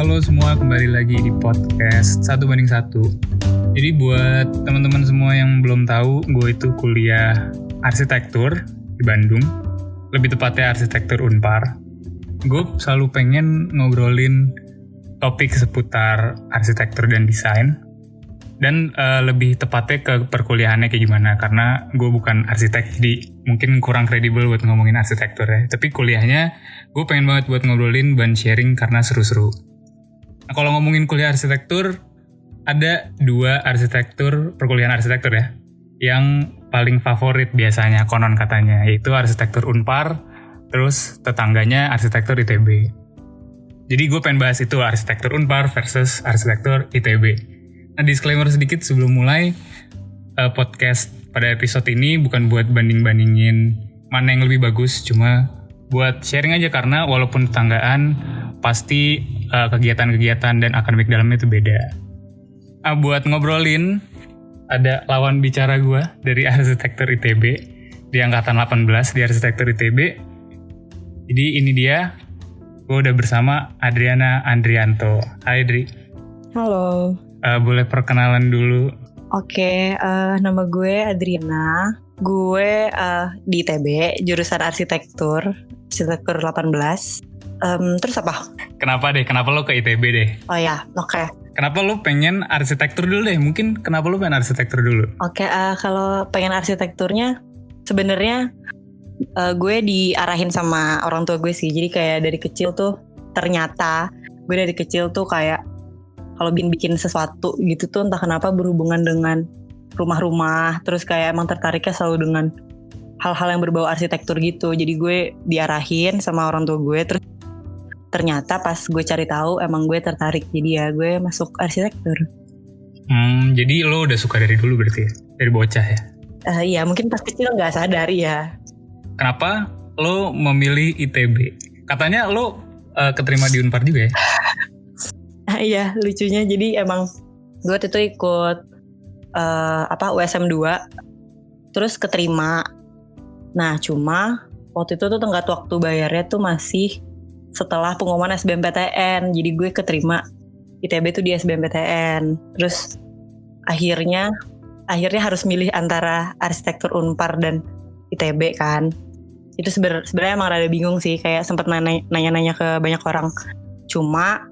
Halo semua, kembali lagi di podcast 1:1. Jadi buat teman-teman semua yang belum tahu, gue itu kuliah arsitektur di Bandung. Lebih tepatnya arsitektur Unpar. Gue selalu pengen ngobrolin topik seputar arsitektur dan desain. Dan lebih tepatnya ke perkuliahannya kayak gimana. Karena gue bukan arsitek, jadi mungkin kurang kredibel buat ngomongin arsitektur ya. Tapi kuliahnya gue pengen banget buat ngobrolin dan sharing karena seru-seru. Nah, kalau ngomongin kuliah arsitektur, ada 2 perkuliahan arsitektur ya, yang paling favorit biasanya konon katanya, yaitu arsitektur Unpar, terus tetangganya arsitektur ITB. Jadi gue pengen bahas itu, arsitektur Unpar versus arsitektur ITB. Nah, disclaimer sedikit sebelum mulai, podcast pada episode ini bukan buat banding-bandingin mana yang lebih bagus, cuma buat sharing aja karena walaupun tetanggaan, pasti kegiatan-kegiatan dan akademik dalamnya itu beda. Buat ngobrolin, ada lawan bicara gue dari arsitektur ITB di angkatan 18 di arsitektur ITB. Jadi ini dia, gue udah bersama Adriana Andrianto. Hai Dri. Halo. Boleh perkenalan dulu? Oke, nama gue Adriana. Gue di ITB, jurusan arsitektur 18. Terus apa? Kenapa lo ke ITB deh? Oh ya, oke. Kenapa lo pengen arsitektur dulu deh? Mungkin kenapa lo pengen arsitektur dulu? Oke, kalau pengen arsitekturnya, sebenarnya gue diarahin sama orang tua gue sih. Jadi kayak dari kecil tuh, ternyata gue dari kecil tuh kayak kalau bikin sesuatu gitu tuh entah kenapa berhubungan dengan rumah-rumah. Terus kayak emang tertariknya selalu dengan hal-hal yang berbau arsitektur gitu. Jadi gue diarahin sama orang tua gue. Terus ternyata pas gue cari tahu emang gue tertarik. Jadi ya gue masuk arsitektur. Jadi lo udah suka dari dulu berarti ya? Dari bocah ya? Iya, mungkin pas kecil gak sadar ya. Kenapa lo memilih ITB? Katanya lo keterima di Unpar juga ya? Iya, lucunya jadi emang gue waktu itu ikut USM 2 terus keterima. Nah cuma waktu itu tuh tenggat waktu bayarnya tuh masih setelah pengumuman SBMPTN. Jadi gue keterima ITB tuh di SBMPTN. Terus akhirnya harus milih antara arsitektur Unpar dan ITB kan. Itu sebenarnya emang rada bingung sih, kayak sempet nanya-nanya ke banyak orang. Cuma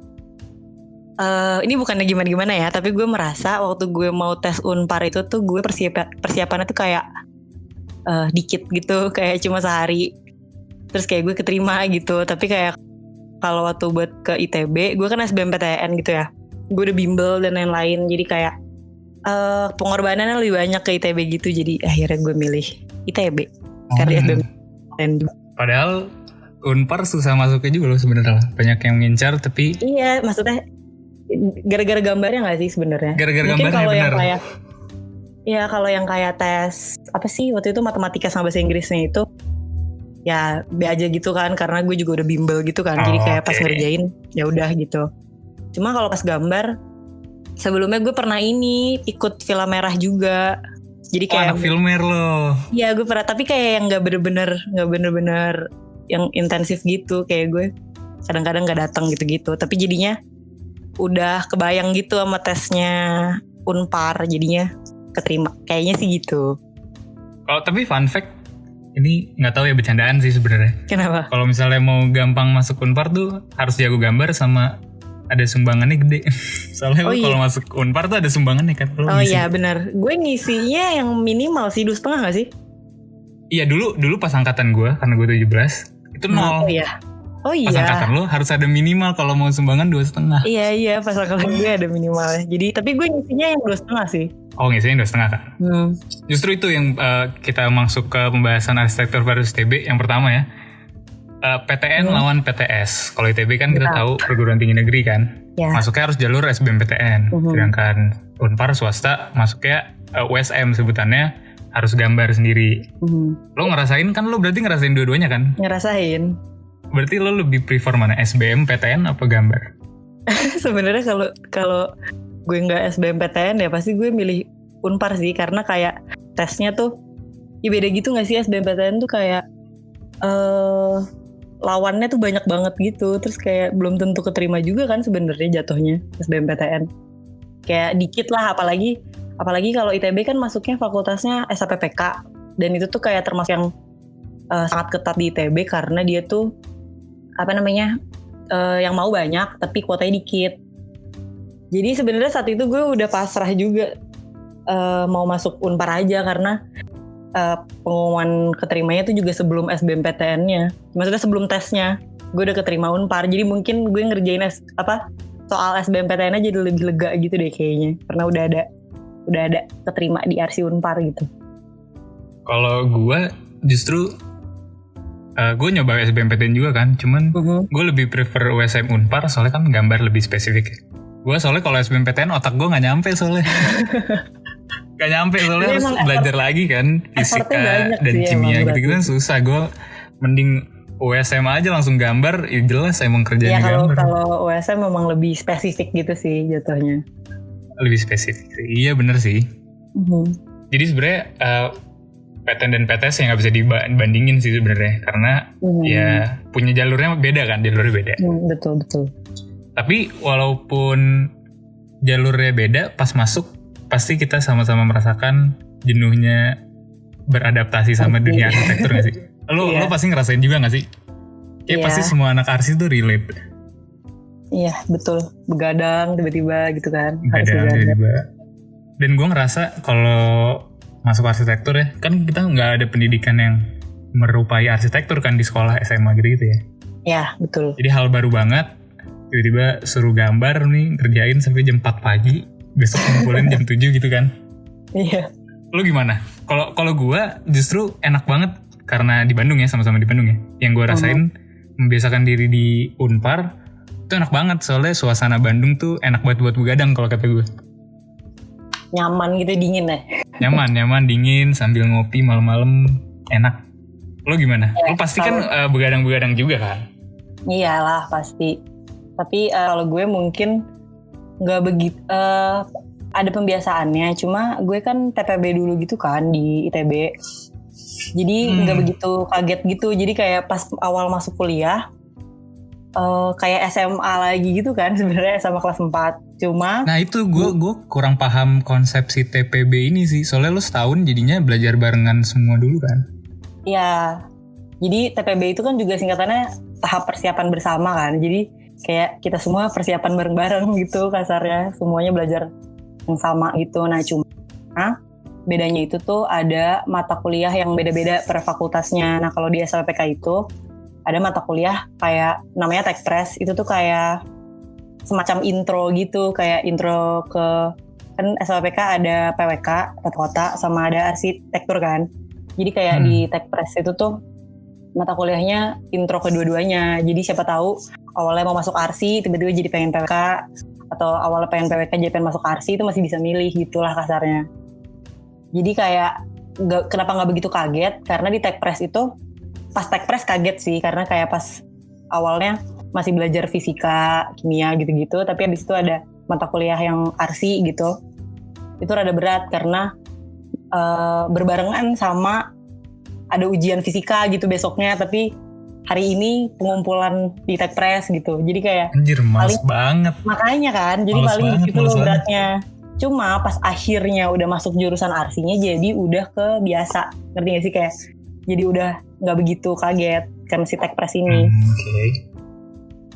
ini bukannya gimana-gimana ya, tapi gue merasa waktu gue mau tes Unpar itu tuh gue persiapannya tuh kayak dikit gitu, kayak cuma sehari. Terus kayak gue keterima gitu. Tapi kayak kalau waktu buat ke ITB, gue kan SBMPTN gitu ya, gue udah bimbel dan lain-lain. Jadi kayak pengorbanannya lebih banyak ke ITB gitu. Jadi akhirnya gue milih ITB karena SBMPTN juga. Padahal Unpar susah masuknya juga loh sebenarnya. Banyak yang ngincar tapi iya, maksudnya gara-gara gambarnya nggak sih sebenarnya? Gara-gara mungkin gambarnya kalau benar. yang kayak ya kalau yang kayak tes apa sih waktu itu matematika sama bahasa Inggrisnya itu ya be aja gitu kan, karena gue juga udah bimbel gitu kan. Jadi kayak pas ngerjain ya udah gitu. Cuma kalau pas gambar, sebelumnya gue pernah ikut film merah juga. Jadi kayak anak filmer loh. Iya, gue pernah, tapi kayak yang nggak bener-bener yang intensif gitu. Kayak gue kadang-kadang nggak datang gitu-gitu. Tapi jadinya udah kebayang gitu sama tesnya Unpar, jadinya keterima. Kayaknya sih gitu. Kalau tapi fun fact, ini nggak tahu ya, bercandaan sih sebenarnya. Kenapa? Kalau misalnya mau gampang masuk Unpar tuh harus jago gambar sama ada sumbangannya gede. Soalnya kalau masuk Unpar tuh ada sumbangannya kan. Iya benar. Gue ngisinya yang minimal sih 2,5 gak sih? Iya, dulu pas angkatan gue, karena gue 17, itu 0. Oh iya. Pas angkatan lo harus ada minimal kalau mau sumbangan 2,5. Iya, pas angkatan gue ada minimalnya. Jadi tapi gue ngisinya yang 2,5 sih. Oh, ngisinya 2,5 kan? Justru itu yang kita masuk ke pembahasan arsitektur versus ITB yang pertama ya. PTN lawan PTS. Kalau ITB kan kita tahu perguruan tinggi negeri kan. Ya. Masuknya harus jalur SBMPTN. Sedangkan Unpar swasta masuknya USM sebutannya, harus gambar sendiri. Lo ngerasain kan, lo berarti ngerasain dua-duanya kan? Ngerasain. Berarti lo lebih prefer mana, SBMPTN apa gambar? Sebenarnya kalau gue nggak SBMPTN ya pasti gue milih Unpar sih, karena kayak tesnya tuh ya beda gitu nggak sih. SBMPTN tuh kayak lawannya tuh banyak banget gitu. Terus kayak belum tentu keterima juga kan sebenarnya jatuhnya SBMPTN. Kayak dikit lah, apalagi kalau ITB kan masuknya fakultasnya SAPPK, dan itu tuh kayak termasuk yang sangat ketat di ITB karena dia tuh yang mau banyak tapi kuotanya dikit. Jadi sebenarnya saat itu gue udah pasrah juga mau masuk Unpar aja karena pengumuman keterimanya tuh juga sebelum SBMPTN-nya. Maksudnya sebelum tesnya gue udah keterima Unpar. Jadi mungkin gue ngerjain soal SBMPTN-nya jadi lebih lega gitu deh kayaknya. Karena udah ada keterima di RC Unpar gitu. Kalau gue justru gue nyoba SBMPTN juga kan, cuman gue lebih prefer USM Unpar soalnya kan gambar lebih spesifik. Gue soalnya kalau SBMPTN otak gue nggak nyampe soalnya. Gak nyampe soalnya harus belajar lagi kan fisika dan kimia gitu-gitu kan susah. Gue mending USM aja langsung gambar, ya jelas emang kerjanya gambar. Kalau USM memang lebih spesifik gitu sih jatuhnya. Lebih spesifik sih, iya bener sih. Jadi sebenarnya PTN dan PTS yang nggak bisa dibandingin sih sebenarnya karena ya punya jalurnya beda kan, jalurnya beda. Betul. Tapi walaupun jalurnya beda, pas masuk pasti kita sama-sama merasakan jenuhnya beradaptasi sama dunia arsitektur gak sih? Lo pasti ngerasain juga gak sih? Kayak pasti semua anak arsi tuh relate. Iya betul, begadang tiba-tiba gitu kan. Begadang tiba-tiba. Dan gue ngerasa kalau masuk arsitektur ya, kan kita gak ada pendidikan yang merupai arsitektur kan di sekolah SMA gitu ya. Iya betul. Jadi hal baru banget, tiba-tiba suruh gambar nih, kerjain sampai jam 4 pagi. Besok ngumpulin jam 7 gitu kan. Iya. Lo gimana? Kalau gue justru enak banget karena di Bandung ya, sama-sama di Bandung ya. Yang gue rasain membiasakan diri di Unpar itu enak banget soalnya suasana Bandung tuh enak banget buat begadang kalau kata gue. Nyaman gitu, dingin ya. Nyaman dingin sambil ngopi malam-malam enak. Lo gimana? Lo pasti kan begadang-begadang juga kan? Iyalah pasti. Tapi kalau gue mungkin nggak begitu ada pembiasaannya, cuma gue kan TPB dulu gitu kan di ITB, jadi nggak begitu kaget gitu. Jadi kayak pas awal masuk kuliah kayak SMA lagi gitu kan sebenarnya, sama kelas 4. Cuma nah itu gue kurang paham konsepsi TPB ini sih, soalnya lo setahun jadinya belajar barengan semua dulu kan. Iya, jadi TPB itu kan juga singkatannya tahap persiapan bersama kan, jadi kayak kita semua persiapan bareng-bareng gitu kasarnya, semuanya belajar yang sama gitu. Nah cuma bedanya itu tuh ada mata kuliah yang beda-beda per fakultasnya. Nah kalau di SLPK itu ada mata kuliah kayak namanya Tekpres, itu tuh kayak semacam intro gitu, kayak intro ke, kan SLPK ada PWK, tata kota, sama ada arsitektur kan. Jadi kayak di Tekpres itu tuh mata kuliahnya intro kedua-duanya. Jadi siapa tahu awalnya mau masuk arsi tiba-tiba jadi pengen PWK, atau awalnya pengen PWK jadi pengen masuk arsi, itu masih bisa milih gitulah kasarnya. Jadi kayak kenapa nggak begitu kaget, karena di Tekpres itu pas Tekpres kaget sih, karena kayak pas awalnya masih belajar fisika, kimia gitu-gitu, tapi abis itu ada mata kuliah yang arsi gitu, itu rada berat karena berbarengan sama ada ujian fisika gitu besoknya, tapi hari ini pengumpulan di Tekpres gitu. Jadi kayak anjir males banget. Makanya kan, jadi males paling banget, gitu loh beratnya. Cuma pas akhirnya udah masuk jurusan arsinya, jadi udah kebiasa. Ngerti gak sih, kayak jadi udah gak begitu kaget karena si Tekpres ini. Oke.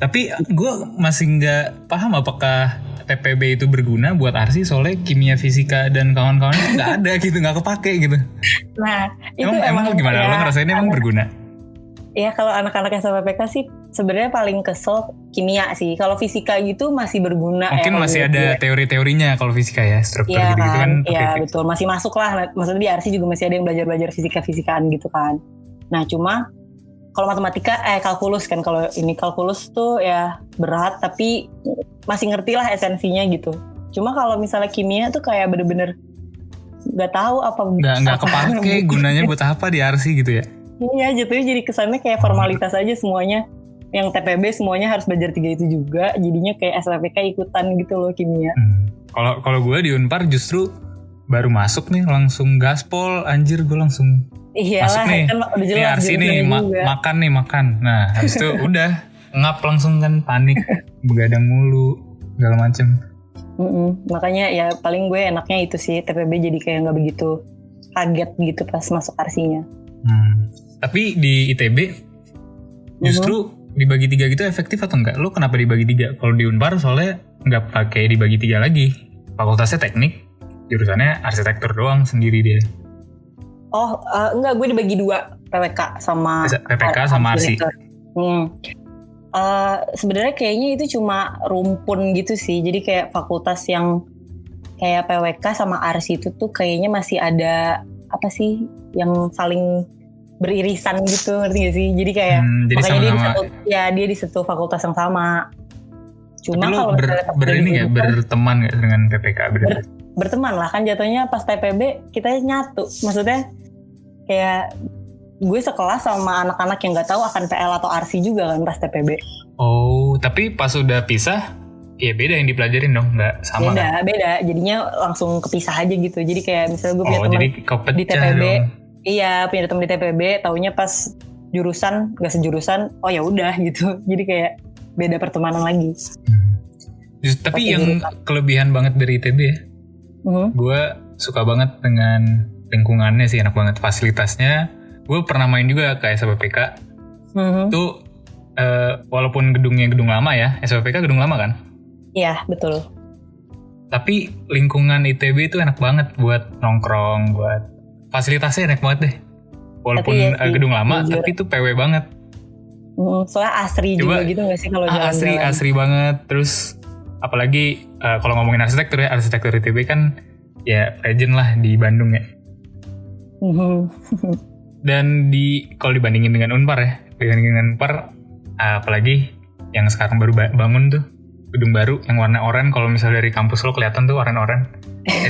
Tapi gue masih gak paham apakah TPB itu berguna buat arsi, soalnya kimia, fisika, dan kawan-kawannya gak ada gitu, gak kepake gitu. Nah, itu emang gimana? Lo ngerasainnya emang berguna? Ya kalau anak-anak SLPK sih sebenarnya paling kesel kimia sih. Kalau fisika gitu masih berguna. Mungkin masih ada teori-teorinya kalau fisika ya, struktur ya, gitu-gitu kan. Iya betul, masih masuk lah. Maksudnya di arsi juga masih ada yang belajar fisika-fisikaan gitu kan. Nah cuma kalau matematika kalkulus kan, kalau ini kalkulus tuh ya berat, tapi masih ngerti lah esensinya gitu. Cuma kalau misalnya kimia tuh kayak bener-bener nggak tahu apa nggak kepake gunanya buat apa di arsi gitu ya. Iya, jatuhnya jadi kesannya kayak formalitas aja semuanya. Yang TPB semuanya harus belajar 3 itu juga, jadinya kayak SLPK ikutan gitu loh kimia. Kalau gue di Unpar justru baru masuk nih langsung gaspol, anjir gue langsung masuk Iyalah, nih. kan udah Nih jelas Arsi nih jurusannya juga. makan. Nah habis itu udah ngap langsung kan, panik, begadang mulu segala macem. Makanya ya paling gue enaknya itu sih, TPB jadi kayak nggak begitu kaget gitu pas masuk arsinya. Tapi di ITB justru dibagi 3 gitu efektif atau enggak? Lo kenapa dibagi 3? Kalau di Unpar soalnya nggak pakai dibagi 3 lagi. Fakultasnya teknik, jurusannya arsitektur doang sendiri dia. Oh, enggak, gue dibagi 2, PPK sama Arsi. Sebenarnya kayaknya itu cuma rumpun gitu sih. Jadi kayak fakultas yang kayak PWK sama Arsi itu tuh kayaknya masih ada apa sih yang saling beririsan gitu, ngerti gak sih? Jadi kayak jadi makanya dia di satu fakultas yang sama. Cuma kalau berteman gak dengan PPK? Berteman lah kan jatuhnya pas TPB kita nyatu. Maksudnya kayak gue sekelas sama anak-anak yang nggak tahu akan PL atau Arsi juga kan pas TPB. Oh, tapi pas udah pisah, ya beda yang dipelajarin dong, nggak sama kan? Beda. Jadinya langsung kepisah aja gitu. Jadi kayak misalnya gue punya teman di TPB, dong. Iya punya teman di TPB, taunya pas jurusan nggak sejurusan, oh ya udah gitu. Jadi kayak beda pertemanan lagi. Tapi yang kelebihan banget dari ITB ya, gue suka banget dengan lingkungannya sih, enak banget fasilitasnya. Gue pernah main juga ke SBPK. Itu walaupun gedungnya gedung lama ya, SBPK gedung lama kan? Iya betul. Tapi lingkungan ITB itu enak banget buat nongkrong, buat fasilitasnya enak banget deh. Walaupun gedung lama, tapi itu PW banget. Soalnya asri juga gitu gak sih kalau jalan-jalan? Asri banget. Terus apalagi kalau ngomongin arsitektur ya, arsitektur ITB kan ya legend lah di Bandung ya. Dan kalau dibandingin dengan Unpar ya, apalagi yang sekarang baru bangun tuh, gedung baru yang warna oranye, kalau misalnya dari kampus lo kelihatan tuh oranye.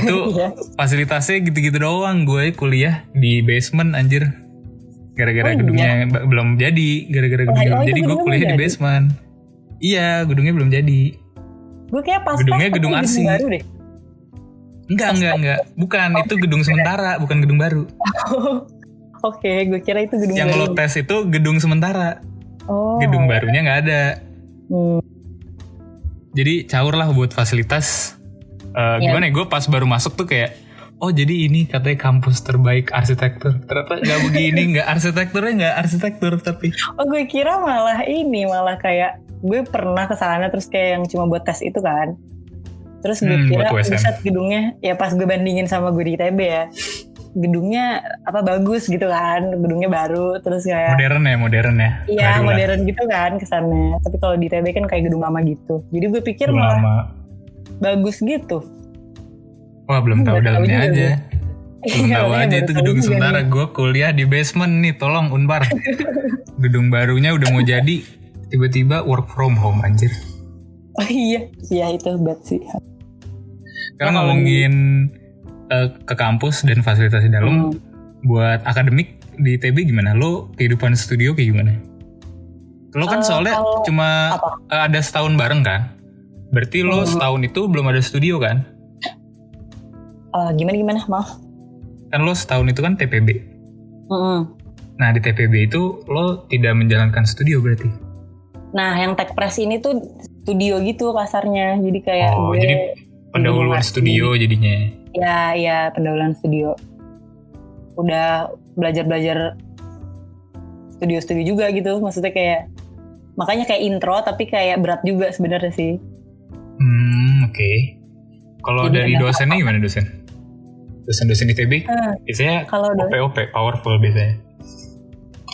Itu fasilitasnya gitu-gitu doang. Gue kuliah di basement anjir. Gara-gara gedungnya belum jadi. Jadi gue kuliah di basement. Iya, gedungnya belum jadi. Gue kayak pas gedungnya gedung Arsi. Baru deh. Enggak. Bukan, itu gedung sementara, bukan gedung baru. Oke, gue kira itu gedung yang baru. Yang lo tes itu gedung sementara. Gedung barunya nggak ada. Jadi caur lah buat fasilitas. Gimana ya, gue pas baru masuk tuh kayak, oh jadi ini katanya kampus terbaik arsitektur. Ternyata nggak begini, nggak arsitektur tapi. Oh gue kira malah kayak gue pernah kesana terus kayak yang cuma buat tes itu kan. Terus gue kira buset gedungnya, ya pas gue bandingin sama gue di ITB ya, gedungnya bagus gitu kan, gedungnya baru terus kayak modern ya. Iya modern gitu kan kesannya. Tapi kalau di ITB kan kayak gedung lama gitu. Jadi gue pikir malah bagus gitu. Wah belum tahu dalamnya aja. Belum tahu aja itu gedung sementara. Gue kuliah di basement nih, tolong Unpar. Gedung barunya udah mau jadi, tiba-tiba work from home anjir. Oh iya itu bad sih. Sekarang ngomongin ke kampus dan fasilitas di dalam, buat akademik di ITB gimana? Lo kehidupan studio kayak gimana? Lo kan soalnya cuma ada setahun bareng kan? Berarti lo setahun itu belum ada studio kan? Gimana maaf? Kan lo setahun itu kan TPB. Nah di TPB itu lo tidak menjalankan studio berarti? Nah yang Tekpres ini tuh studio gitu kasarnya. Jadi kayak jadi pendahuluan studio jadinya. Ya pendahuluan studio. Udah belajar studio juga gitu. Maksudnya kayak, makanya kayak intro tapi kayak berat juga sebenarnya sih. Oke. Kalau dari dosennya gimana dosen? Dosen-dosen ITB biasanya OP powerful biasanya.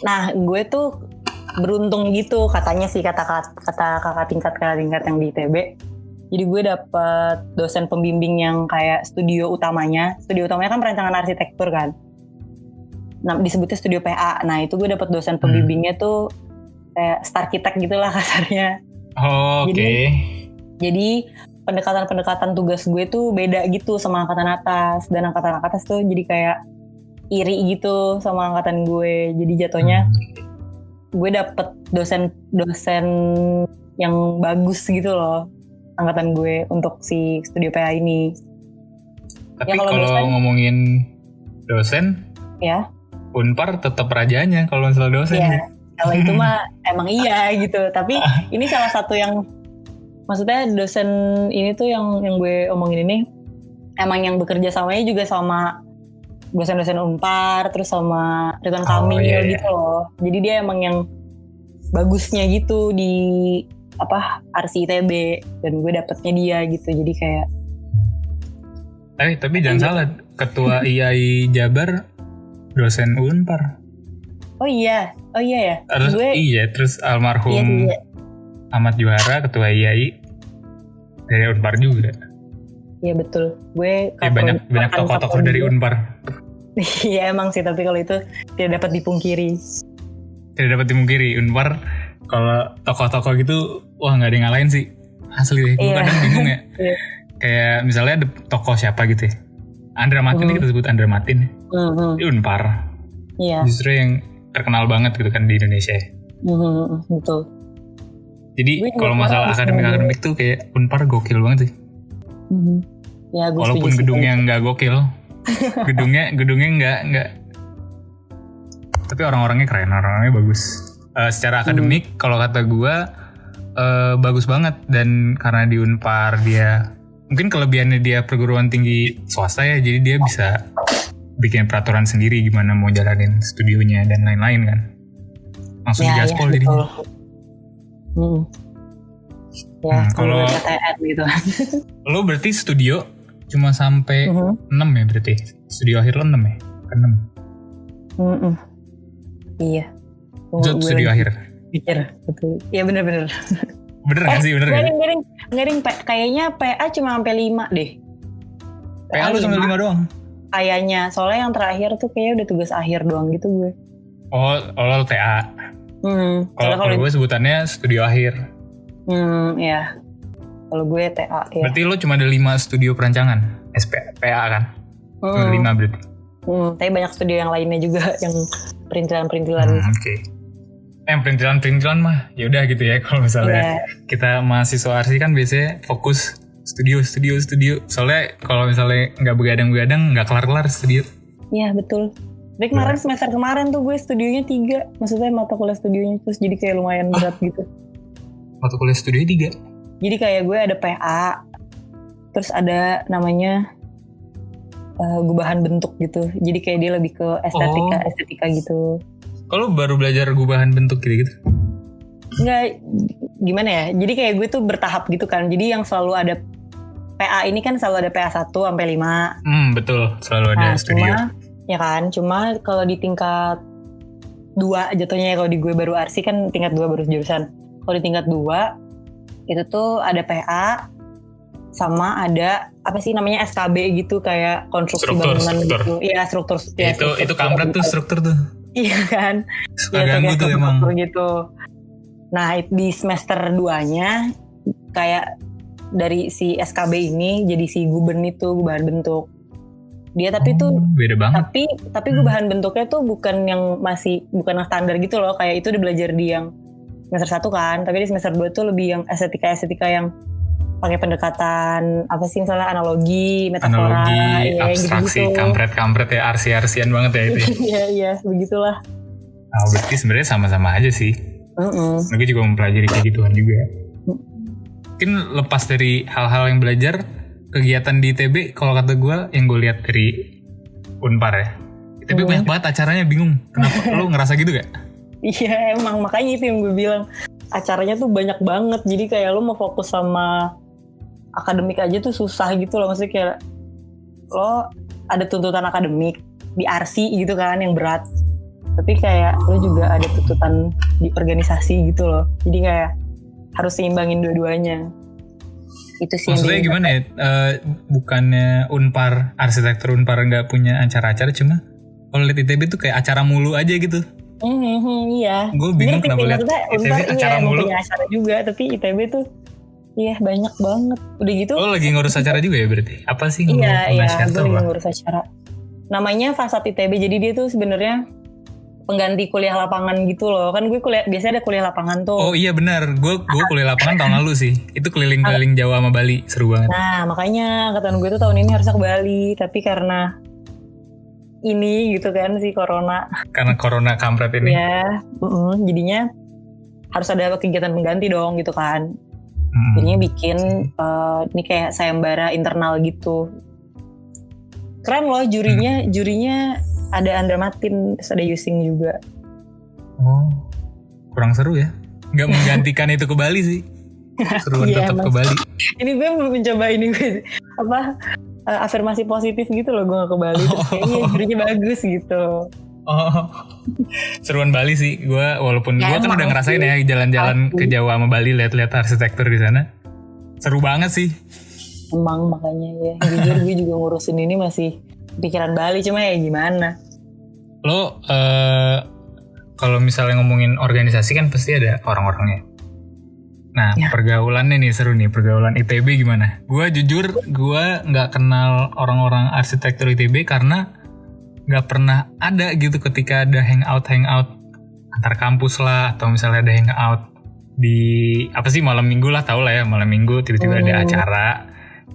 Nah gue tuh beruntung gitu katanya sih, kata kakak tingkat yang di ITB. Jadi gue dapet dosen pembimbing yang kayak studio utamanya kan perancangan arsitektur kan. Nah disebutnya studio PA. Nah itu gue dapet dosen pembimbingnya tuh kayak starkitek gitulah kasarnya. Oke. Jadi pendekatan tugas gue tuh beda gitu sama angkatan atas. Dan angkatan atas tuh jadi kayak iri gitu sama angkatan gue. Jadi jatuhnya gue dapet dosen yang bagus gitu loh, angkatan gue untuk si studio PA ini. Tapi kalau kalau dosen, ngomongin dosen, ya. Unpar tetap rajanya kalau misalnya dosen. Iya. Kalau itu mah emang iya gitu. Tapi ini salah satu yang, maksudnya dosen ini tuh yang gue omongin ini emang yang bekerja samanya juga sama dosen-dosen Unpar, terus sama Ridwan Kamil iya. gitu loh. Jadi dia emang yang bagusnya gitu di Arsi ITB, dan gue dapetnya dia gitu. Jadi kayak Tapi jangan salah, ketua IAI Jabar dosen Unpar. Oh iya ya. Terus terus almarhum Iya. Ahmad Juara ketua IAI dari Unpar juga. Iya betul. Gue Banyak tokoh-tokoh dari Unpar. Iya emang sih, tapi kalau itu tidak dapat dipungkiri. Tidak dapat dimungkiri, Unpar kalau tokoh-tokoh gitu, wah nggak ada yang ngalahin sih. Asli deh, gue kadang bingung ya. Iya. Kayak misalnya ada tokoh siapa gitu ya. Andra Matin, kita sebut Andra Matin. Di Unpar. Iya. Justru yang terkenal banget gitu kan di Indonesia. Betul. Jadi kalau masalah akademik tuh kayak Unpar gokil banget sih. Ya, gue walaupun gedungnya nggak gokil, gedungnya nggak. Tapi orang-orangnya keren, orang-orangnya bagus. Secara akademik, kalau kata gue bagus banget. Dan karena di Unpar dia, mungkin kelebihannya dia perguruan tinggi swasta ya, jadi dia bisa bikin peraturan sendiri gimana mau jalanin studionya dan lain-lain kan. Langsung digaspol jadinya. Kalau PTN gitu. Lo berarti studio cuma sampai 6 ya berarti? Studio akhir lo 6 ya? Ke 6? Iya. Studio akhir? Pikir, betul. Iya bener-bener. Bener gak sih? Garing. Kayaknya PA cuma sampai 5 deh. PA lu sampai 5 doang? Kayaknya, soalnya yang terakhir tuh kayaknya udah tugas akhir doang gitu gue. Oh lo TA? Kalau gue sebutannya studio akhir. Ya. Kalau gue TA ya. Berarti lo cuma ada 5 studio perancangan? PA kan? Cuma 5 berarti? Tapi banyak studio yang lainnya juga yang perintilan-perintilan. Oke. Perintilan mah yaudah gitu ya. Kalau misalnya kita mahasiswa arsi kan biasanya fokus studio. Soalnya kalau misalnya nggak begadang nggak kelar studio. Iya betul. Tapi kemarin semester kemarin tuh gue studionya 3. Maksudnya mata kuliah studionya, terus jadi kayak lumayan berat gitu. Mata kuliah studionya 3? Jadi kayak gue ada PA, terus ada namanya gubahan bentuk gitu. Jadi kayak dia lebih ke estetika gitu. Kalau baru belajar gubahan bentuk gitu? Enggak, gimana ya? Jadi kayak gue tuh bertahap gitu kan. Jadi yang selalu ada PA ini kan selalu ada PA 1 sampai 5. Betul, selalu ada studio. Cuma kalau di tingkat 2 jatuhnya, kalau di gue baru arsi kan tingkat 2 baru jurusan. Kalau di tingkat 2 itu tuh ada PA sama ada apa sih namanya SKB gitu, kayak konstruksi bangunan gitu. Iya, struktur. Itu kampret tuh struktur tuh. Iya kan. Suka ganggu tuh emang. Gitu. Nah, di semester 2-nya kayak dari si SKB ini jadi si gubahan bentuk. Dia tapi tuh beda banget. Tapi gubahan bentuknya tuh bukan yang standar gitu loh. Kayak itu udah belajar di yang semester 1 kan, tapi di semester 2 tuh lebih yang estetika yang pakai pendekatan apa sih, misalnya analogi, metafora, abstraksi, gitu. Kampret ya, arsian banget ya itu. Iya, begitulah. Nah, berarti sebenarnya sama-sama aja sih. Gue juga mempelajari kayak gituan juga. Mungkin lepas dari hal-hal yang belajar, kegiatan di ITB kalau kata gue yang gue lihat dari Unpar ya, ITB banyak banget acaranya, bingung. Kenapa? Lo ngerasa gitu gak? Iya emang, makanya itu yang gue bilang, acaranya tuh banyak banget. Jadi kayak lo mau fokus sama akademik aja tuh susah gitu loh. Maksudnya kayak lo ada tuntutan akademik di arsi gitu kan yang berat, tapi kayak lo juga ada tuntutan di organisasi gitu loh. Jadi kayak harus seimbangin dua-duanya. Itu sih. Maksudnya gimana ya? Bukannya Unpar, arsitektur Unpar nggak punya acara-acara, cuma kalau lihat ITB tuh kayak acara mulu aja gitu. Iya. Gue bingung kenapa lihat ITB acara mulu. Punya acara juga, tapi ITB tuh banyak banget. Udah gitu. Lo lagi ngurus acara juga ya berarti? Apa sih ngurus? Iya, gue lagi ngurus acara. Namanya Fasad ITB. Jadi dia tuh sebenarnya pengganti kuliah lapangan gitu loh. Kan gue kuliah biasanya ada kuliah lapangan tuh. Oh iya benar, gue kuliah lapangan tahun lalu sih. Itu keliling-keliling Jawa sama Bali, seru banget. Nah makanya angkatan gue tuh tahun ini harusnya ke Bali, tapi karena ini gitu kan si corona. Karena corona kampret ini. Ya, jadinya harus ada kegiatan pengganti dong gitu kan. Jadinya bikin ini kayak sayembara internal gitu. Keren loh jurinya ada Andra Matin, terus ada Yusing juga. Oh, kurang seru ya. Gak menggantikan itu ke Bali sih. Seruan tetap ke Bali. Ini gue mencoba ini gue afirmasi positif gitu loh, gue gak ke Bali. Terus kayaknya jurinya bagus gitu. Oh, seruan Bali sih. Gue walaupun gue kan udah ngerasain ya jalan-jalan ke Jawa sama Bali, lihat-lihat arsitektur di sana. Seru banget sih. Emang makanya ya. Jujur gue juga ngurusin ini masih pikiran Bali, cuma ya gimana. Lo kalau misalnya ngomongin organisasi kan pasti ada orang-orangnya. Nah pergaulannya nih seru nih, pergaulan ITB gimana? Gue jujur gue gak kenal orang-orang arsitektur ITB karena gak pernah ada gitu ketika ada hangout antar kampus lah, atau misalnya ada hangout di apa sih malam minggu lah, tau lah ya malam minggu tiba-tiba ada acara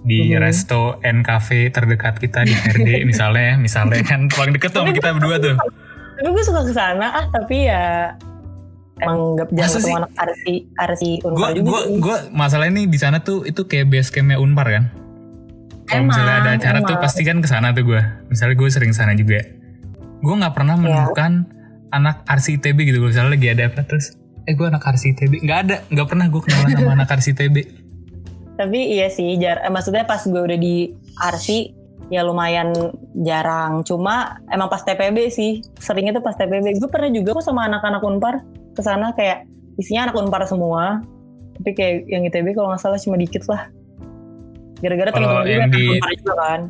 di resto and cafe terdekat kita di RD misalnya kan paling deket tuh sama kita berdua tuh. Tapi gue suka kesana tapi ya emang gak jarang ketemu anak arsi Unpar juga. Gue masalah ini di sana tuh itu kayak base campnya Unpar kan. Kalau misalnya ada acara tuh pasti kan kesana tuh gue. Misalnya gue sering kesana juga. Gue nggak pernah menemukan anak arsi ITB gitu. Misalnya lagi ada apa terus, gue anak arsi ITB. Nggak pernah gue kenalan sama anak arsi ITB. Tapi iya sih, maksudnya pas gue udah di arsi ya lumayan jarang. Cuma emang pas TPB sih, seringnya tuh pas TPB. Gue pernah juga kok sama anak-anak Unpar kesana, kayak isinya anak Unpar semua. Tapi kayak yang ITB kalau nggak salah cuma dikit lah. Gara-gara teman-teman juga anak Unpar juga kan.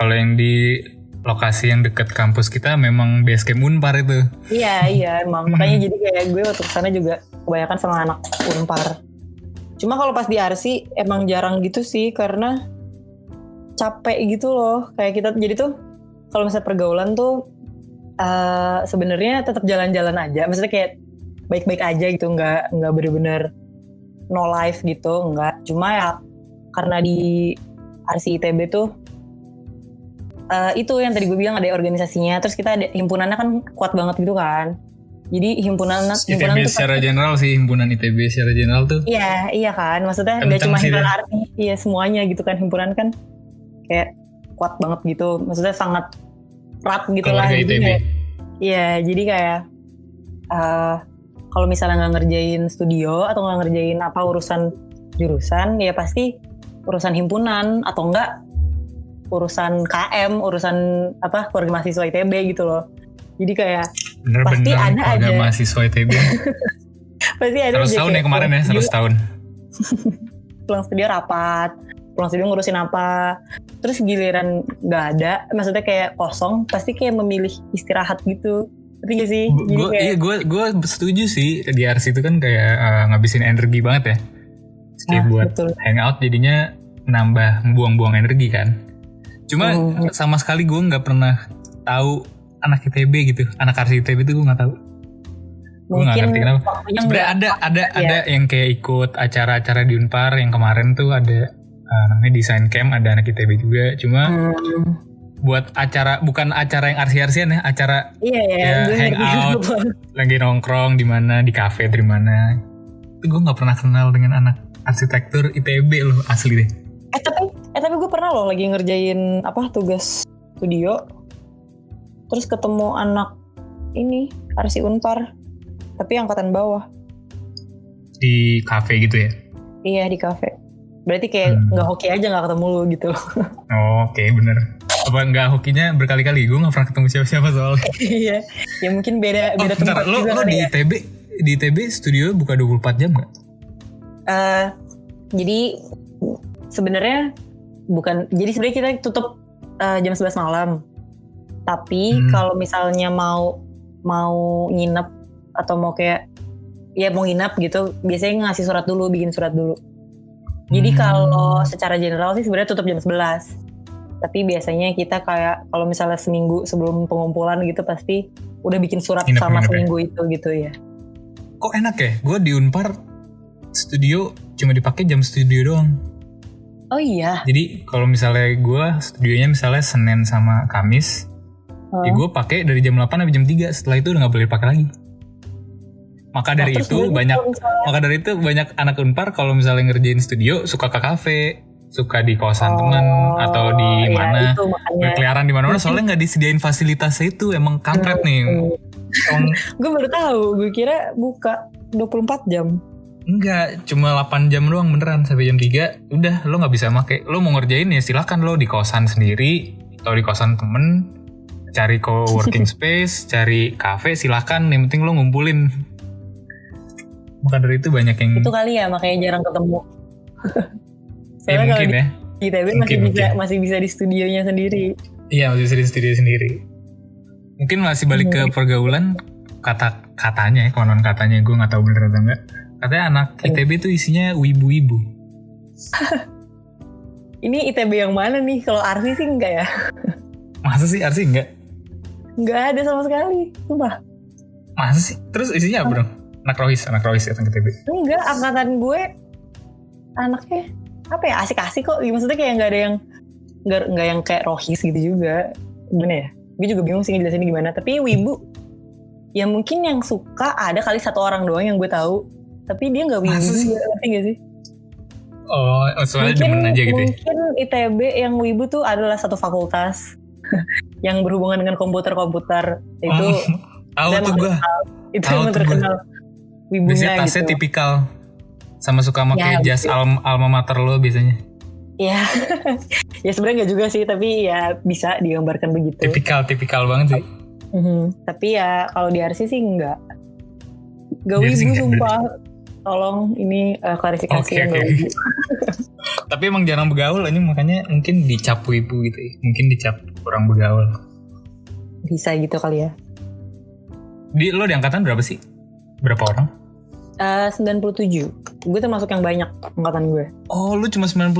Kalau yang di lokasi yang deket kampus kita memang base camp Unpar itu. Iya emang. Makanya jadi kayak gue waktu kesana juga kebanyakan sama anak Unpar. Cuma kalau pas di RC emang jarang gitu sih, karena capek gitu loh. Kayak kita jadi tuh kalau misalnya pergaulan tuh sebenarnya tetap jalan-jalan aja. Maksudnya kayak baik-baik aja gitu, nggak bener-bener no life gitu, nggak. Cuma ya karena di RC ITB tuh itu yang tadi gue bilang ada organisasinya. Terus kita ada himpunannya kan kuat banget gitu kan. Jadi himpunan ITB secara general sih, himpunan ITB secara general tuh. Iya kan, maksudnya nggak cuma himpunan arti, iya semuanya gitu kan, himpunan kan kayak kuat banget gitu, maksudnya sangat erat gitu lah. Iya, jadi kayak kalau misalnya nggak ngerjain studio atau nggak ngerjain apa urusan jurusan, ya pasti urusan himpunan atau enggak urusan KM, urusan apa keluarga mahasiswa ITB gitu loh. Jadi kayak pasti ada aja mahasiswa ITB. Pasti ada 100 tahun ya kemarin ya, 100 tahun. Pulang studio rapat, pulang studio ngurusin apa. Terus giliran gak ada, maksudnya kayak kosong, pasti kayak memilih istirahat gitu. Ngerti gak sih? Gue setuju sih, di RC itu kan kayak ngabisin energi banget ya. Kayak buat hangout jadinya nambah buang-buang energi kan. Cuma sama sekali gue gak pernah tahu anak ITB gitu, anak arsi ITB itu gue nggak tahu. Gue nggak ngerti kenapa. Sebenarnya ada yang kayak ikut acara-acara di Unpar yang kemarin tuh ada namanya design camp, ada anak ITB juga. Cuma buat acara, bukan acara yang arsi-arsian ya, acara ya, hangout, lagi nongkrong di mana, di kafe di mana. Itu gue nggak pernah kenal dengan anak arsitektur ITB loh, asli deh. Tapi gue pernah loh lagi ngerjain apa tugas studio. Terus ketemu anak ini arsi Unpar, tapi angkatan bawah. Di kafe gitu ya? Iya di kafe. Berarti kayak nggak hoki aja nggak ketemu lu gitu. Oke, bener. Apa nggak hokinya berkali-kali? Gue nggak pernah ketemu siapa-siapa soalnya. Iya, ya mungkin beda tempat. Lo di ITB studio buka 24 jam nggak? Jadi sebenarnya bukan. Jadi sebenarnya kita tutup jam 11 malam. Tapi kalau misalnya mau nginep atau mau kayak ya mau nginep gitu, biasanya ngasih surat dulu, bikin surat dulu. Jadi kalau secara general sih sebenarnya tutup jam 11. Tapi biasanya kita kayak kalau misalnya seminggu sebelum pengumpulan gitu pasti udah bikin surat Nginep sama ya? seminggu itu gitu ya. Kok enak ya? Gue di Unpar studio cuma dipakai jam studio doang. Oh iya. Jadi kalau misalnya gue studionya misalnya Senin sama Kamis, ya gue pakai dari jam 8 sampai jam 3. Setelah itu udah nggak boleh pakai lagi. Maka dari itu banyak anak Unpar kalau misalnya ngerjain studio suka ke kafe, suka di kosan teman atau di mana, berkeliaran di mana-mana soalnya nggak disediain fasilitas itu, emang kampret nih. Gue baru tahu, gue kira buka 24 jam. Enggak, cuma 8 jam doang beneran sampai jam 3. Udah, lo gak bisa make. Lo mau ngerjain ya silakan lo di kosan sendiri atau di kosan temen. Cari co-working space, cari cafe silakan. Yang penting lo ngumpulin. Maka dari itu banyak yang... Itu kali ya makanya jarang ketemu. Ya mungkin ya. Di ITB masih bisa di studionya sendiri. Iya, masih bisa di studio sendiri. Mungkin masih balik ke pergaulan. Katanya ya, konon katanya, gue gak tahu bener atau enggak. Katanya anak ITB tuh isinya wibu-wibu. Ini ITB yang mana nih? Kalau Arsi sih enggak ya? Masa sih Arsi enggak? Enggak ada sama sekali. Sumpah. Masa sih? Terus isinya apa dong? Anak Rohis datang ITB. Enggak, angkatan gue anaknya apa ya, asik-asik kok. Maksudnya kayak enggak ada yang enggak yang kayak Rohis gitu juga. Gimana ya? Gue juga bingung sih ngejelasinnya gimana. Tapi wibu ya mungkin yang suka ada kali satu orang doang yang gue tahu. Tapi dia gak wibu juga, ngerti gak sih? Oh soalnya demen aja gitu ya? Mungkin ITB yang wibu tuh adalah satu fakultas yang berhubungan dengan komputer-komputer. Itu tahu tuh gue. Itu yang terkenal wibunya. Biasanya tasnya gitu. tipikal. Sama suka pakai jas alma mater lo biasanya. Iya. Ya sebenarnya gak juga sih, tapi ya bisa digambarkan begitu. Tipikal banget sih. Tapi ya kalau di Arsi sih enggak wibu sumpah. Tolong ini klarifikasi yang gak wibu. Tapi emang jarang bergaul aja, makanya mungkin dicap wibu gitu ya. Mungkin dicap kurang bergaul. Bisa gitu kali ya. Lo di angkatan berapa sih? Berapa orang? 97. Gue termasuk yang banyak angkatan gue. Oh lu cuma 97.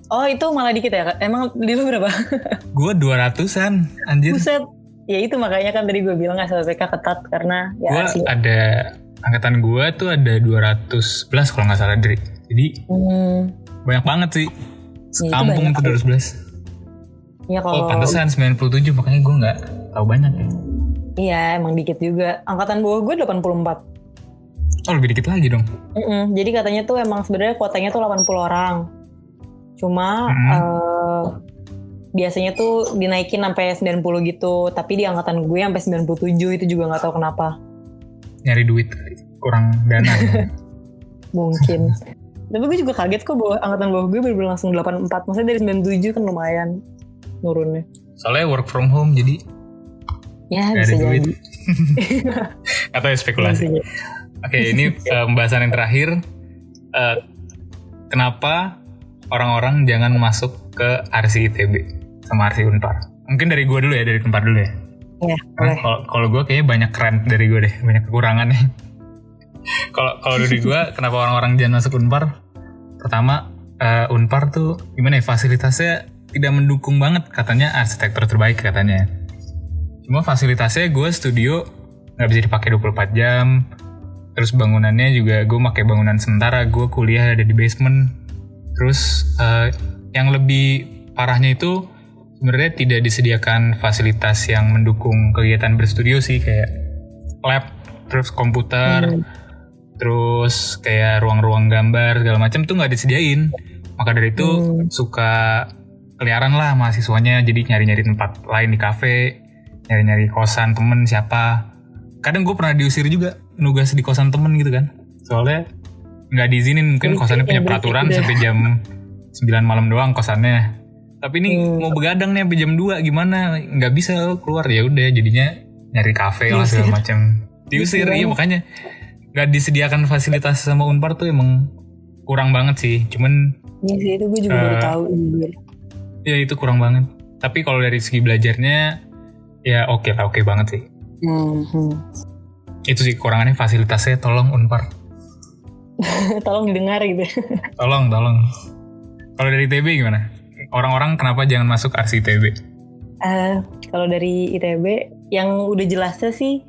Oh itu malah dikit ya? Emang di lu berapa? Gue 200-an anjir. Buset. Ya itu makanya kan tadi gue bilang SLPK ketat karena ya gue ada angkatan gue tuh ada 211 kalau nggak salah Dri. Jadi banyak banget sih. Sekampung itu 211. Ya kalau pantesan 97, makanya gue nggak tahu banyak ya. Iya emang dikit juga. Angkatan bawah gue 84. Oh lebih dikit lagi dong. Jadi katanya tuh emang sebenarnya kuotanya tuh 80 orang. Cuma biasanya tuh dinaikin sampai 90 gitu. Tapi di angkatan gue sampai 97 itu juga nggak tahu kenapa. Nyari duit, kurang dana. Mungkin. Tapi gue juga kaget kok bahwa angkatan bawah gue bener-bener langsung 84. Maksudnya dari 97 kan lumayan nurunnya. Soalnya work from home jadi ya bisa jadi. Atau ya spekulasi. Oke, ini pembahasan yang terakhir. Kenapa orang-orang jangan masuk ke Arsi ITB sama Arsi Unpar? Mungkin dari gue dulu ya, dari Unpar dulu ya. Iya, boleh. Kalau gue kayaknya banyak keren dari gue deh, banyak kekurangan nih. Kalau dari gue, kenapa orang-orang jangan masuk Unpar? Pertama, Unpar tuh gimana ya, fasilitasnya tidak mendukung banget, katanya arsitektur terbaik katanya. Cuma fasilitasnya gue studio nggak bisa dipakai 24 jam. Terus bangunannya juga gue pakai bangunan sementara, gue kuliah ada di basement. Terus yang lebih parahnya itu sebenarnya tidak disediakan fasilitas yang mendukung kegiatan berstudio sih, kayak lab, terus komputer, terus kayak ruang-ruang gambar segala macam tuh nggak disediain. Maka dari itu suka keliaran lah mahasiswanya, jadi nyari-nyari tempat lain di kafe, nyari-nyari kosan temen siapa. Kadang gue pernah diusir juga nugas di kosan temen gitu kan, soalnya nggak diizinin, mungkin kosannya punya peraturan sampai jam 9 malam doang kosannya. Tapi ini mau begadang nih sampai jam 2 gimana? Nggak bisa lo keluar, ya udah jadinya nyari kafe lah segala macam. Diusir, iya makanya nggak disediakan fasilitas sama Unpar tuh emang kurang banget sih. Cuman iya sih, itu gue juga baru tahu. Ya itu kurang banget. Tapi kalau dari segi belajarnya ya oke banget sih. Itu sih kekurangannya, fasilitasnya tolong Unpar. Tolong didengar gitu. Tolong. Kalau dari ITB gimana? Orang-orang kenapa jangan masuk Arsi ITB? Kalau dari ITB yang udah jelasnya sih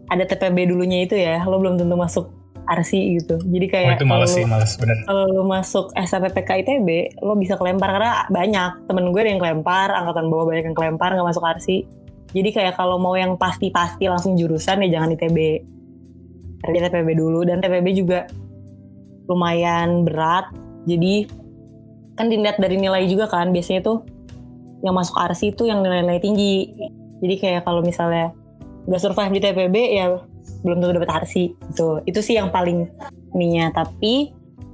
ada TPB dulunya itu ya, lo belum tentu masuk arsi gitu. Jadi kayak itu males bener. Kalau lo masuk SNMPTK ITB, lo bisa kelempar karena banyak temen gue ada yang kelempar, angkatan bawah banyak yang kelempar nggak masuk arsi. Jadi kayak kalau mau yang pasti langsung jurusan ya jangan ITB. Kerja TPB dulu, dan TPB juga lumayan berat. Jadi kan dilihat dari nilai juga kan, biasanya tuh yang masuk arsi itu yang nilai-nilai tinggi. Jadi kayak kalau misalnya nggak survive di TPB ya belum tentu dapat arsi gitu. Itu sih yang paling ininya. Tapi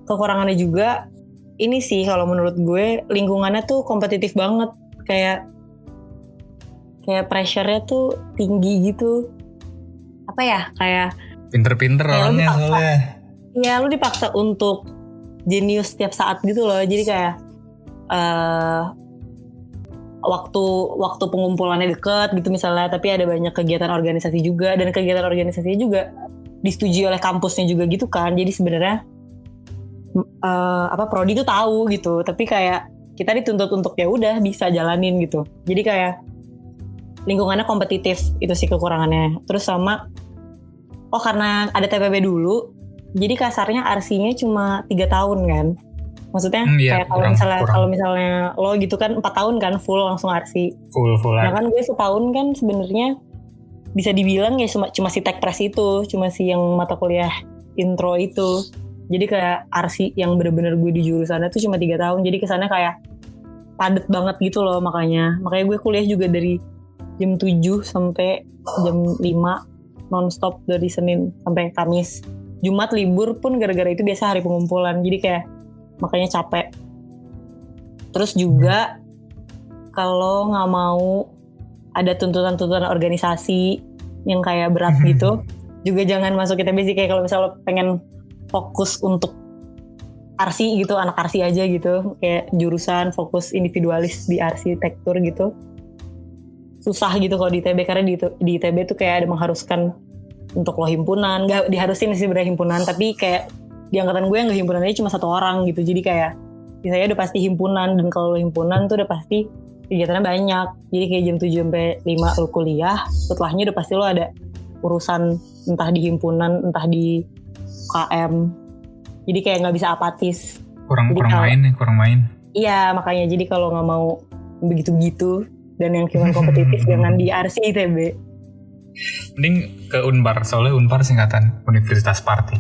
kekurangannya juga ini sih kalau menurut gue, lingkungannya tuh kompetitif banget. Kayak pressure-nya tuh tinggi gitu. Apa ya, kayak pinter-pinter orangnya soalnya. Iya, lu dipaksa untuk jenius setiap saat gitu loh. Jadi kayak waktu pengumpulannya deket gitu misalnya, tapi ada banyak kegiatan organisasi juga, dan kegiatan organisasinya juga disetujui oleh kampusnya juga gitu kan. Jadi sebenarnya prodi itu tahu gitu, tapi kayak kita dituntut untuk ya udah bisa jalanin gitu. Jadi kayak lingkungannya kompetitif, itu sih kekurangannya. Terus sama karena ada TPB dulu, jadi kasarnya arsinya cuma 3 tahun kan. Maksudnya kayak kalau misalnya lo gitu kan 4 tahun kan full langsung arsi. Full. Nah kan gue setahun kan sebenarnya bisa dibilang ya cuma si tekpres itu, cuma si yang mata kuliah intro itu. Jadi kayak arsi yang bener-bener gue di jurusannya tuh cuma 3 tahun. Jadi kesannya kayak padet banget gitu loh, makanya gue kuliah juga dari jam 7 sampai jam 5 non-stop dari Senin sampai Kamis. Jumat libur pun gara-gara itu biasa hari pengumpulan. Jadi kayak makanya capek. Terus juga kalau nggak mau ada tuntutan-tuntutan organisasi yang kayak berat gitu, juga jangan masuk ITB sih. Kayak kalau misalnya lo pengen fokus untuk arsi gitu, anak arsi aja gitu, kayak jurusan fokus individualis di arsitektur gitu, susah gitu kalau di ITB. Karena di ITB tuh kayak ada mengharuskan untuk lo himpunan, nggak diharusin sih sebenarnya himpunan, tapi kayak di angkatan gue yang gak himpunan aja cuma 1 orang gitu. Jadi kayak misalnya udah pasti himpunan, dan kalau himpunan tuh udah pasti kegiatannya banyak. Jadi kayak jam 7 sampai 5 lo kuliah, setelahnya udah pasti lo ada urusan entah di himpunan, entah di KM. Jadi kayak gak bisa apatis. Kurang main. Iya, makanya jadi kalau gak mau begitu-begitu dan yang cuma kompetitif jangan di arsi ITB. Mending ke Unpar, soalnya Unpar singkatan Universitas Party.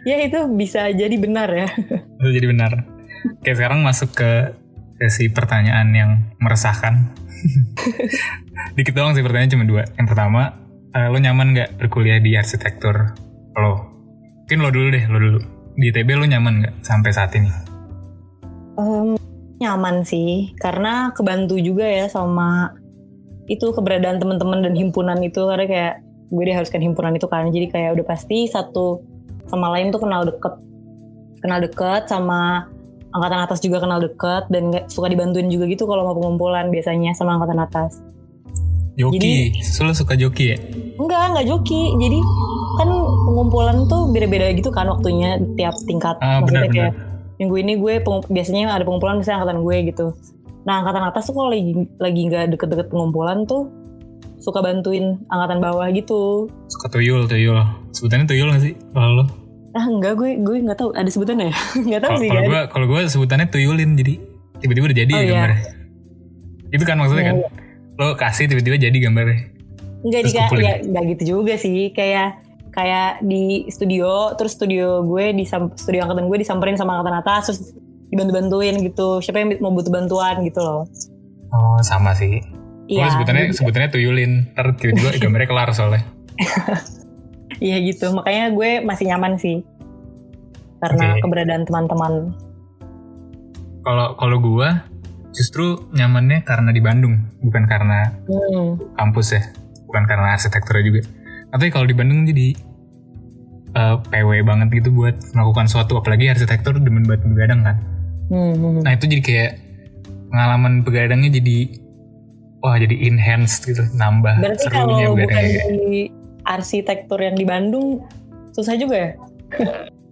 Ya itu bisa jadi benar ya. Itu jadi benar. Kayak sekarang masuk ke sesi pertanyaan yang meresahkan. Dikit doang sih, pertanyaan cuma 2. Yang pertama, lo nyaman gak berkuliah di arsitektur? Mungkin lo dulu deh. Di ITB lo nyaman gak sampai saat ini? Nyaman sih, karena kebantu juga ya sama itu keberadaan teman-teman dan himpunan itu. Karena kayak gue diharuskan himpunan itu kan, jadi kayak udah pasti satu sama lain tuh kenal deket, sama angkatan atas juga kenal deket, dan suka dibantuin juga gitu kalau mau pengumpulan biasanya sama angkatan atas. Joki, lo suka joki ya? Enggak joki, jadi kan pengumpulan tuh beda-beda gitu kan waktunya tiap tingkat. Maksudnya kayak minggu ini gue biasanya ada pengumpulan misalnya angkatan gue gitu. Nah angkatan atas tuh kalau lagi nggak deket-deket pengumpulan tuh suka bantuin angkatan bawah gitu. Suka tuyul. Sebutannya tuyul gak sih kalau lo? Enggak, gue gak tahu ada sebutannya ya. Gak tahu sih kan. Kalau gue sebutannya tuyulin, jadi tiba-tiba udah jadi gambarnya. Itu kan maksudnya kan. Lo kasih tiba-tiba jadi gambarnya. Enggak gitu juga sih. Kayak di studio, terus studio angkatan gue disamperin sama angkatan atas, terus dibantu-bantuin gitu. Siapa yang mau butuh bantuan gitu loh. Oh, sama sih. Iya, sebutannya tuyulin, ntar tiba-tiba gambarnya kelar soalnya. Iya gitu, makanya gue masih nyaman sih karena keberadaan teman-teman. Kalau gue justru nyamannya karena di Bandung, bukan karena kampus ya, bukan karena arsitekturnya juga. Tapi kalau di Bandung jadi PW banget gitu buat melakukan suatu, apalagi arsitektur demen buat begadang kan. Nah itu jadi kayak pengalaman begadangnya jadi enhanced gitu, nambah berarti serunya begadangnya. Berarti kalau bukan di arsitektur yang di Bandung susah juga ya?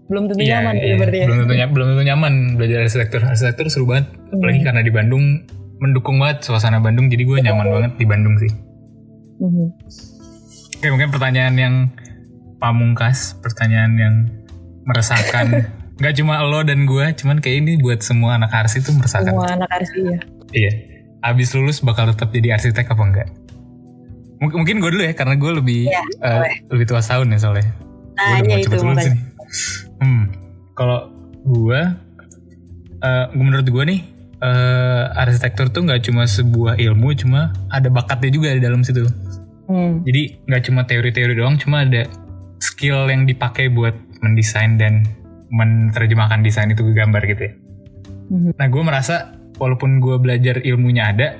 Belum tentu nyaman berarti ya? Belum tentu nyaman belajar arsitektur. Arsitektur seru banget, apalagi karena di Bandung mendukung banget suasana Bandung, jadi gue nyaman banget di Bandung sih. Oke, mungkin pertanyaan yang pamungkas, pertanyaan yang meresahkan. Gak cuma lo dan gue, cuman kayak ini buat semua anak arsi tuh meresahkan. Semua anak arsi ya. Iya. Abis lulus bakal tetap jadi arsitek apa enggak? Mungkin gue dulu ya, karena gue lebih lebih tua tahun ya soalnya. Nah, gue udah mau itu cepet lulus nih. Kalau gue, menurut gue nih, arsitektur tuh nggak cuma sebuah ilmu, cuma ada bakatnya juga di dalam situ. Jadi nggak cuma teori-teori doang, cuma ada skill yang dipakai buat mendesain dan menerjemahkan desain itu ke gambar gitu ya. Nah gue merasa walaupun gue belajar ilmunya ada,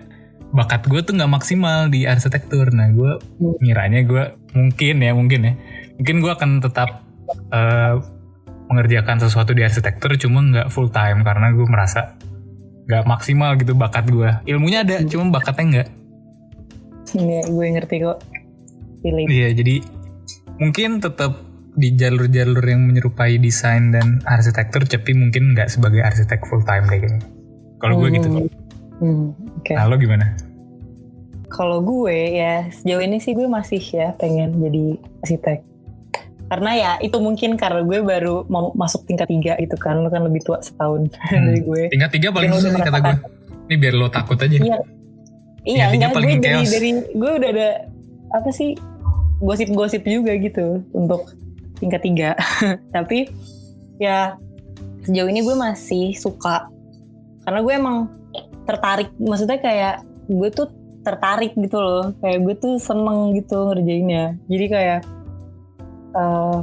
bakat gue tuh nggak maksimal di arsitektur. Nah gue ngiranya gue mungkin gue akan tetap mengerjakan sesuatu di arsitektur, cuma nggak full time karena gue merasa nggak maksimal gitu bakat gue. Ilmunya ada, cuma bakatnya nggak. Iya, gue ngerti kok. Iya, jadi mungkin tetap di jalur-jalur yang menyerupai desain dan arsitektur, tapi mungkin nggak sebagai arsitek full time deh kayaknya. Kalau gue gitu. Okay. Nah, lo gimana? Kalau gue ya sejauh ini sih gue masih ya pengen jadi arsitek. Karena ya itu mungkin karena gue baru mau masuk tingkat 3 gitu kan. Lo kan lebih tua setahun dari gue. Tingkat 3 paling susah sih kata gue. Ini biar lo takut aja. Iya enggak, gue dari gue udah ada apa sih gosip-gosip juga gitu untuk tingkat 3. Tapi ya sejauh ini gue masih suka. Karena gue emang tertarik. Maksudnya kayak gue tuh tertarik gitu loh. Kayak gue tuh seneng gitu ngerjainnya. Jadi kayak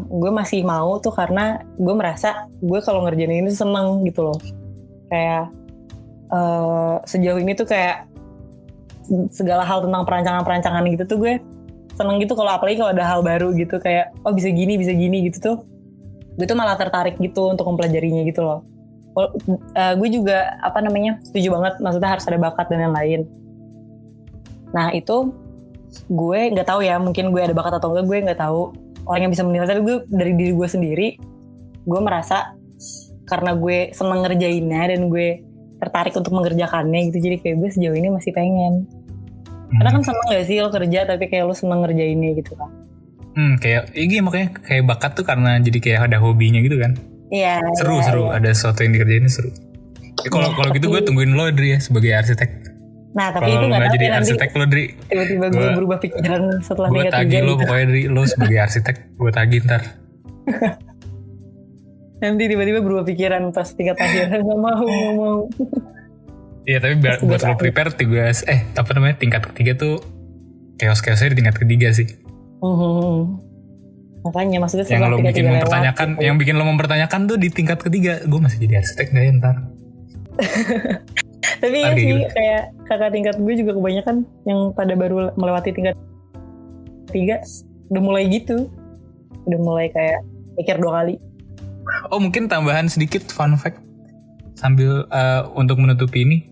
gue masih mau tuh karena gue merasa gue kalau ngerjain ini seneng gitu loh. Kayak sejauh ini tuh kayak segala hal tentang perancangan-perancangan gitu tuh gue seneng gitu, kalau apalagi kalau ada hal baru gitu kayak bisa gini gitu tuh gue tuh malah tertarik gitu untuk mempelajarinya gitu loh. Gue juga setuju banget, maksudnya harus ada bakat dan yang lain. Nah itu gue nggak tahu ya, mungkin gue ada bakat atau enggak gue nggak tahu, orang yang bisa menilai. Tapi gue dari diri gue sendiri, gue merasa karena gue seneng ngerjainnya dan gue tertarik untuk mengerjakannya gitu, jadi kayak gue sejauh ini masih pengen. Karena kan seneng gak sih lo kerja tapi kayak lo seneng ngerjainnya gitu kan. Kayak makanya kayak bakat tuh karena jadi kayak ada hobinya gitu kan. Iya. Seru. Ada sesuatu yang dikerjain seru. Kalau gitu gue tungguin lo Dri ya sebagai arsitek. Nah tapi kalo itu nggak jadi arsitek lo Dri. Tiba-tiba gue berubah pikiran setelah tingkat 3. Gue tagih lo pokoknya Dri, lo sebagai arsitek gue tagih ntar. Nanti tiba-tiba berubah pikiran pas tingkat akhir. Gak mau. Iya tapi buat lo prepare tingkat ketiga tuh chaos-chaosnya di tingkat ketiga sih. Makanya maksudnya yang lo bikin mempertanyakan, yang bikin lo mempertanyakan tuh di tingkat ketiga, gue masih jadi arsitek gak ya ntar? Tapi ya sih gitu. Kayak kakak tingkat gue juga kebanyakan yang pada baru melewati tingkat 3 udah mulai gitu, udah mulai kayak mikir 2 kali. Oh mungkin tambahan sedikit fun fact sambil untuk menutupi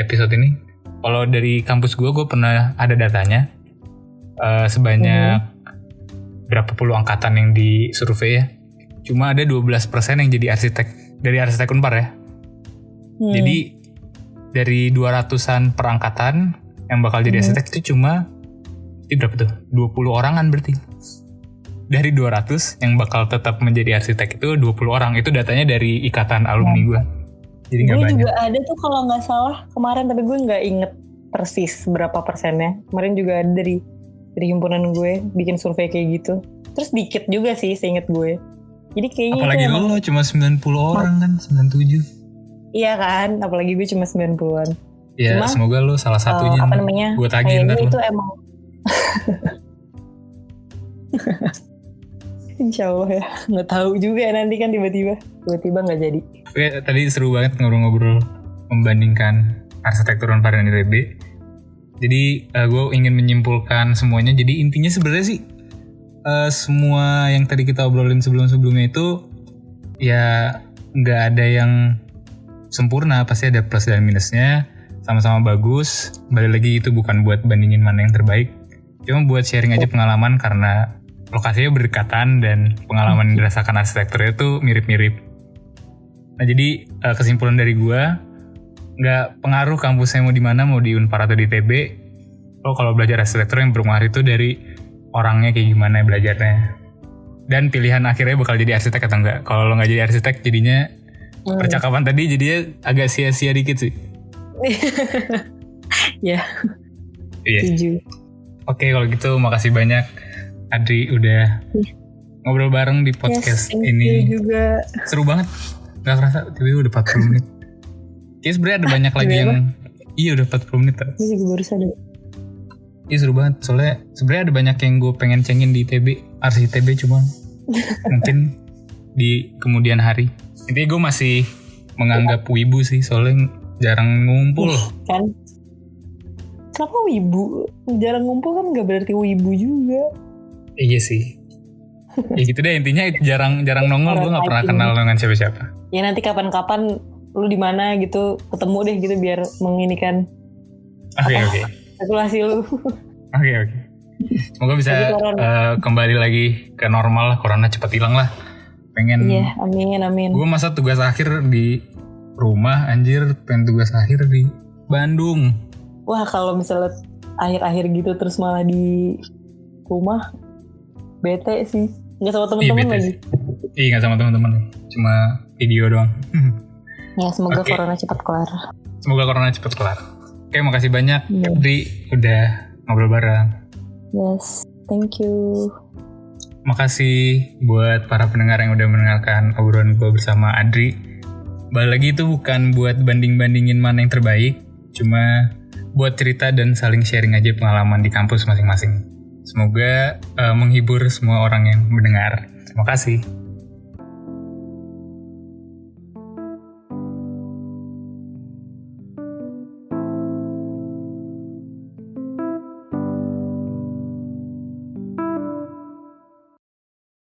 episode ini. Kalau dari kampus gue pernah ada datanya sebanyak berapa puluh angkatan yang disurvei ya. Cuma ada 12% yang jadi arsitek dari arsitek Unpar ya. Jadi dari 200-an per angkatan yang bakal jadi arsitek itu cuma berapa tuh? 20 orangan berarti. Dari 200 yang bakal tetap menjadi arsitek itu 20 orang. Itu datanya dari ikatan alumni gue. Jadi gak banyak. Gue juga ada tuh kalau gak salah kemarin, tapi gue gak inget persis berapa persennya. Kemarin juga ada dari himpunan gue bikin survei kayak gitu. Terus dikit juga sih seinget gue. Jadi kayaknya apalagi lo cuma 90 orang kan, 97. Iya kan, apalagi gue cuma 90-an. Ya cuma, semoga lo salah satunya. Gue tagih ntar lo. Itu emang Insya Allah ya, nggak tahu juga nanti kan tiba-tiba nggak jadi. Oke, tadi seru banget ngobrol-ngobrol membandingkan arsitektur Unpar dan ITB. Jadi gue ingin menyimpulkan semuanya. Jadi intinya sebenarnya sih semua yang tadi kita obrolin sebelum-sebelumnya itu ya nggak ada yang sempurna, pasti ada plus dan minusnya. Sama-sama bagus. Balik lagi itu bukan buat bandingin mana yang terbaik, cuma buat sharing aja pengalaman karena lokasinya berdekatan dan pengalaman yang dirasakan arsitektur itu mirip-mirip. Nah jadi kesimpulan dari gue, nggak pengaruh kampusnya mau di mana, mau di Unpar atau di TB. Lo kalau belajar arsitektur yang berpengaruh itu dari orangnya kayak gimana belajarnya. Dan pilihan akhirnya bakal jadi arsitek atau enggak. Kalau lo nggak jadi arsitek jadinya percakapan tadi jadinya agak sia-sia dikit sih. Ya, Iya. setuju. Oke kalau gitu makasih banyak Adri udah ngobrol bareng di podcast Yes, thank ini. you juga. Seru banget. Gak kerasa tiba-tiba udah 40 menit. Kayaknya sebenarnya ada banyak lagi yang udah 40 menit. Ini juga baru sadar. Iya seru banget. Soalnya sebenarnya ada banyak yang gue pengen cengin di ITB, arsi ITB cuma mungkin di kemudian hari. Intinya gue masih menganggap wibu sih soalnya jarang ngumpul. Kan? Kenapa wibu? Jarang ngumpul kan gak berarti wibu juga. Iya sih. Ya gitu deh intinya jarang nongol. Gue nggak pernah kenal dengan siapa-siapa. Ya nanti kapan-kapan lu di mana gitu ketemu deh gitu biar menginikan Oke. spekulasi lu. Oke. Semoga bisa kembali lagi ke normal lah. Corona cepat hilang lah. Pengen. Iya, amin. Gue masa tugas akhir di rumah anjir. Pengen tugas akhir di Bandung. Wah kalau misalnya akhir-akhir gitu terus malah di rumah bete sih. Nggak sama teman-teman lagi. Iya nggak sama teman-teman. Cuma video doang. Ya semoga Oke. corona cepat kelar. Semoga corona cepat kelar. Oke makasih banyak Iya. Adri udah ngobrol bareng. Yes, thank you. Makasih buat para pendengar yang udah mendengarkan obrolan gue bersama Adri. Balik lagi itu bukan buat banding-bandingin mana yang terbaik, cuma buat cerita dan saling sharing aja pengalaman di kampus masing-masing. Semoga menghibur semua orang yang mendengar. Terima kasih.